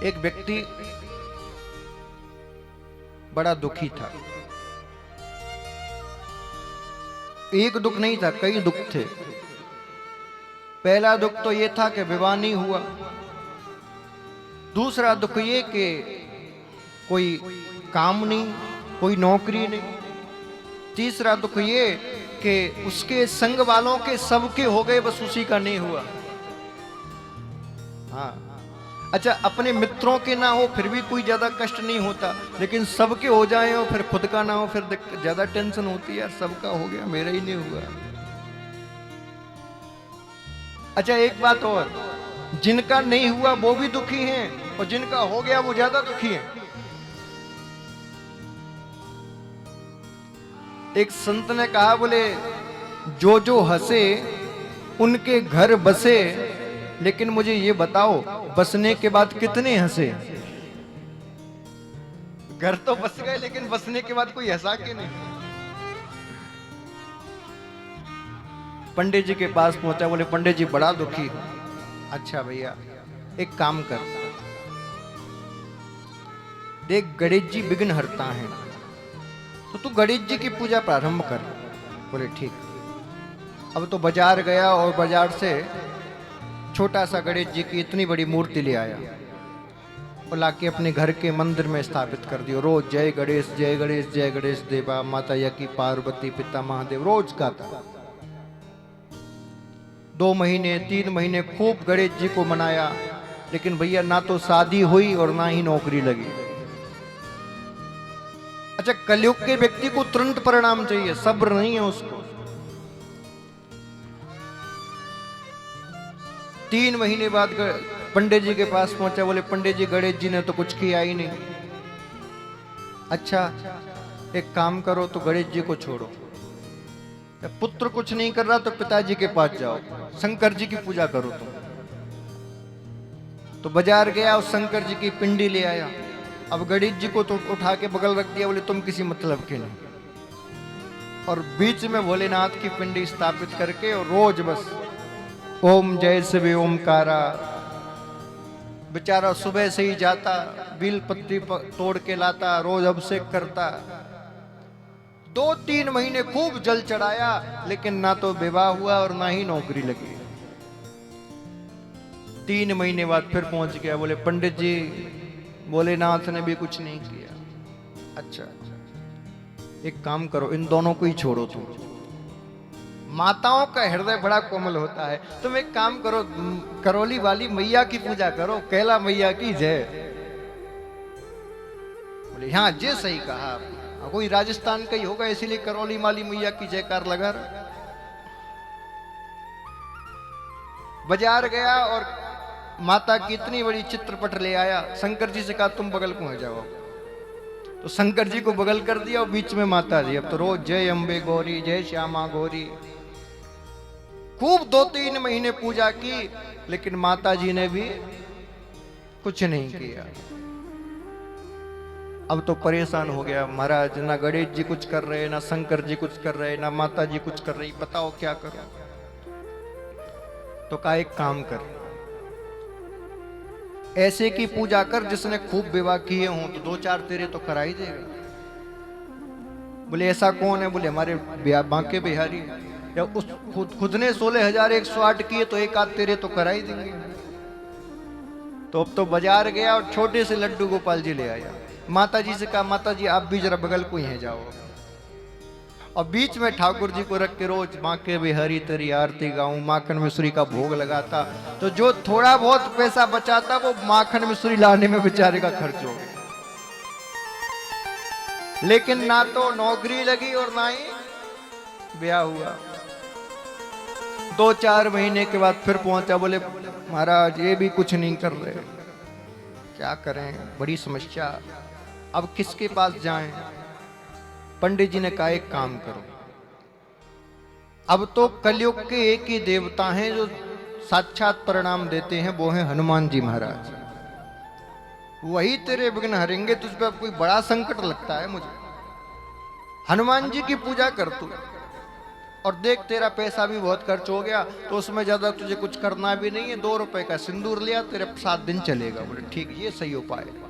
एक व्यक्ति बड़ा दुखी था। एक दुख नहीं था, कई दुख थे। पहला दुख तो ये था कि विवाह नहीं हुआ। दूसरा दुख ये कि कोई काम नहीं, कोई नौकरी नहीं। तीसरा दुख ये कि उसके संग वालों के सबके हो गए, बस उसी का नहीं हुआ। हाँ, अच्छा, अपने मित्रों के ना हो फिर भी कोई ज्यादा कष्ट नहीं होता, लेकिन सबके हो जाए और फिर खुद का ना हो फिर ज्यादा टेंशन होती है। यार सबका हो गया, मेरा ही नहीं हुआ। अच्छा, एक बात और, जिनका नहीं हुआ वो भी दुखी हैं और जिनका हो गया वो ज्यादा दुखी हैं। एक संत ने कहा, बोले जो जो हंसे उनके घर बसे, लेकिन मुझे ये बताओ बसने के बाद कितने हंसे। घर तो बस गए लेकिन बसने के बाद कोई हंसा के नहीं। पंडित जी के पास पहुंचा, बोले पंडित जी बड़ा दुखी हूं। अच्छा भैया, एक काम कर, देख गणेश जी विघ्न हरता है, तो तू गणेश जी की पूजा प्रारंभ कर। बोले ठीक। अब तो बाजार गया और बाजार से छोटा सा गणेश जी की इतनी बड़ी मूर्ति ले आया और लाके अपने घर के मंदिर में स्थापित कर दियो। रोज जय गणेश जय गणेश जय गणेश देवा, माता यकी पार्वती पिता महादेव रोज गाता। 2 महीने 3 महीने खूब गणेश जी को मनाया, लेकिन भैया ना तो शादी हुई और ना ही नौकरी लगी। अच्छा, कलयुग के व्यक्ति को तुरंत परिणाम चाहिए, सब्र नहीं है उसको। 3 महीने बाद पंडित जी के पास पहुंचा, बोले पंडित जी गणेश जी ने तो कुछ किया ही नहीं। अच्छा, एक काम करो, तो गणेश जी को छोड़ो। पुत्र कुछ नहीं कर रहा तो पिताजी के पास जाओ, शंकर जी की पूजा करो तुम। तो बाजार गया और शंकर जी की पिंडी ले आया। अब गणेश जी को तो उठा के बगल रख दिया, बोले तुम किसी मतलब के नहीं। और बीच में भोलेनाथ की पिंडी स्थापित करके और रोज बस ओम जय शिव ओमकारा। बेचारा सुबह से ही जाता, बील पत्ती तोड़ के लाता, रोज अभिषेक करता। 2-3 महीने खूब जल चढ़ाया, लेकिन ना तो विवाह हुआ और ना ही नौकरी लगी। 3 महीने बाद फिर पहुंच गया, बोले पंडित जी भोलेनाथ ने भी कुछ नहीं किया। अच्छा, एक काम करो, इन दोनों को ही छोड़ो तुम। माताओं का हृदय बड़ा कोमल होता है। तुम एक काम करो, करौली वाली मैया की पूजा करो, कैला मैया की जय। बोले हाँ, जे सही कहा आपने, कोई राजस्थान का ही होगा इसीलिए करौली वाली मैया की जयकार लगा रहा। बाजार गया और माता की इतनी बड़ी चित्रपट ले आया। शंकर जी से कहा तुम बगल को हो जाओ। तो शंकर जी को बगल कर दिया और बीच में माता जी। अब तो रोज जय अम्बे गौरी जय श्यामा गौरी। खूब 2-3 महीने पूजा की, लेकिन माता जी ने भी कुछ नहीं किया। अब तो परेशान हो गया, महाराज ना गणेश जी कुछ कर रहे, ना शंकर जी कुछ कर रहे, ना माता जी कुछ कर रही, बताओ क्या करो। तो कहा एक काम कर, ऐसे की पूजा कर जिसने खूब विवाह किए हों, तो 2-4 तेरे तो करा ही देगा। बोले ऐसा कौन है? बोले हमारे बांके बिहारी, या उस खुद ने 16,108 किए तो एक आध तेरे तो करा ही देंगे। तो अब तो बाजार गया और छोटे से लड्डू गोपाल जी ले आया। माता जी से कहा माता जी आप भी जरा बगल को ही जाओ। और बीच में ठाकुर जी को रख के रोज बांके बिहारी तेरी आरती गाऊं, माखन मिश्री का भोग लगाता। तो जो थोड़ा बहुत पैसा बचाता वो माखन मिश्री लाने में बेचारे का खर्च हो गया। लेकिन ना तो नौकरी लगी और ना ही ब्याह हुआ। 2-4 महीने के बाद फिर पहुंचा, बोले महाराज ये भी कुछ नहीं कर रहे, क्या करें, बड़ी समस्या, अब किसके पास जाएं? पंडित जी ने कहा एक काम करो, अब तो कलयुग के एक ही देवता हैं जो साक्षात परिणाम देते हैं, वो हैं हनुमान जी महाराज। वही तेरे विघ्न हरेंगे। तुझ पे अब कोई बड़ा संकट लगता है मुझे, हनुमान जी की पूजा कर तू और देख तेरा पैसा भी बहुत खर्च हो गया, तो उसमें ज्यादा तुझे कुछ करना भी नहीं है, 2 रुपए का सिंदूर लिया, तेरे 7 दिन चलेगा। बोले ठीक, ये सही उपाय है।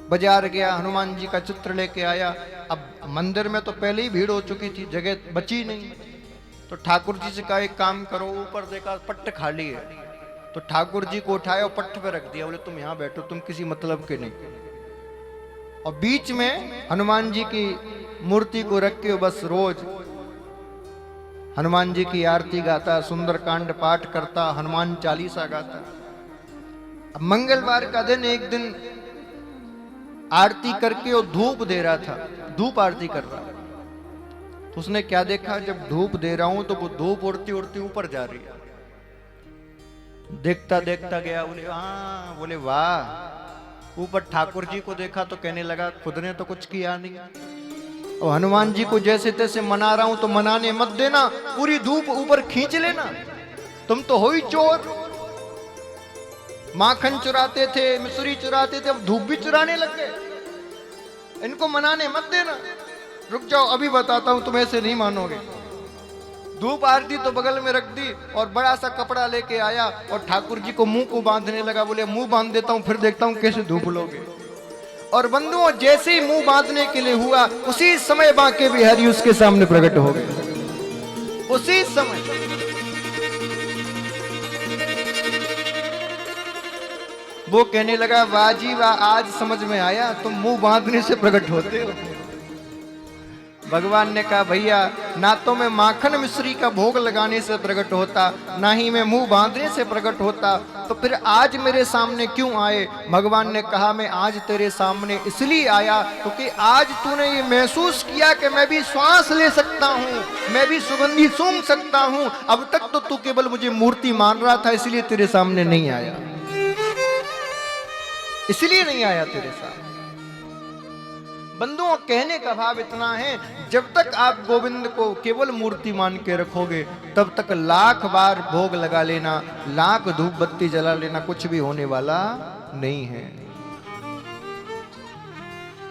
बाजार गया, हनुमान जी का चित्र लेके आया। अब मंदिर में तो पहले ही भीड़ हो चुकी थी, जगह बची नहीं। तो ठाकुर जी से कहा एक काम करो, ऊपर देखा पट्ट खाली है, तो ठाकुर जी को उठाया और पट्ट पे रख दिया। बोले तुम यहां बैठो, तुम किसी मतलब के नहीं। और बीच में हनुमान जी की मूर्ति को रख के बस रोज हनुमान जी की आरती गाता, सुंदरकांड पाठ करता, हनुमान चालीसा गाता। अब मंगलवार का दिन एक दिन आरती करके वो धूप दे रहा था, धूप आरती कर रहा। तो उसने क्या देखा, जब धूप दे रहा हूं तो वो धूप उड़ती उड़ती ऊपर जा रही है। देखता देखता गया, बोले हाँ, बोले वाह। ऊपर ठाकुर जी को देखा तो कहने लगा खुद ने तो कुछ किया नहीं, और हनुमान जी को जैसे तैसे मना रहा हूं, तो मनाने मत देना, पूरी धूप ऊपर खींच लेना। तुम तो हो ही चोर, माखन चुराते थे, मिश्री चुराते थे, अब धूप भी चुराने लग गए। इनको मनाने मत देना। रुक जाओ, अभी बताता हूं, तुम ऐसे नहीं मानोगे। धूप आरती तो बगल में रख दी और बड़ा सा कपड़ा लेके आया और ठाकुर जी को मुंह को बांधने लगा। बोले मुंह बांध देता हूं, फिर देखता हूं कैसे धूप लोगे। और बंधुओं, जैसे ही मुंह बांधने के लिए हुआ, उसी समय बांके बिहारी उसके सामने प्रकट हो गए। उसी समय वो कहने लगा वाह जी वाह, आज समझ में आया, तुम मुंह बांधने से प्रकट होते हो। भगवान ने कहा भैया, ना तो मैं माखन मिश्री का भोग लगाने से प्रकट होता, ना ही मैं मुंह बांधने से प्रकट होता, तो फिर आज मेरे सामने क्यों आए? भगवान ने कहा मैं आज तेरे सामने इसलिए आया क्योंकि आज तूने ये महसूस किया कि मैं भी श्वास ले सकता हूँ, मैं भी सुगंधी सूंघ सकता हूँ। अब तक तो तू केवल मुझे मूर्ति मान रहा था, इसलिए तेरे सामने नहीं आया, इसलिए नहीं आया तेरे सामने। बंधुओं, कहने का भाव इतना है, जब तक आप गोविंद को केवल मूर्ति मान के रखोगे, तब तक लाख बार भोग लगा लेना, लाख धूप बत्ती जला लेना, कुछ भी होने वाला नहीं है।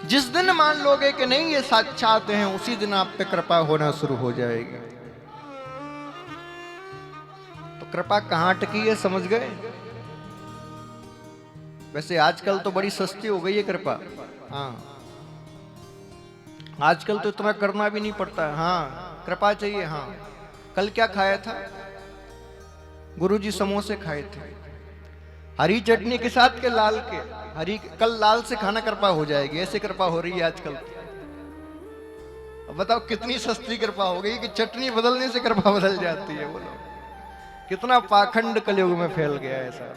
जिस दिन मान लोगे कि नहीं ये साक्षात हैं, उसी दिन आप पे कृपा होना शुरू हो जाएगी। तो कृपा कहां अटकी है, समझ गए? वैसे आजकल तो बड़ी सस्ती हो गई है कृपा। हाँ, आजकल तो इतना करना भी नहीं पड़ता है। हाँ, कृपा चाहिए। हाँ, कल क्या खाया था? गुरुजी समोसे खाए थे, हरी चटनी के साथ के लाल के। हरी, कल लाल से खाना कृपा हो जाएगी, ऐसे कृपा हो रही है आजकल। अब बताओ कितनी सस्ती कृपा हो गई कि चटनी बदलने से कृपा बदल जाती है। बोलो कितना पाखंड कलयुग में फैल गया है ऐसा।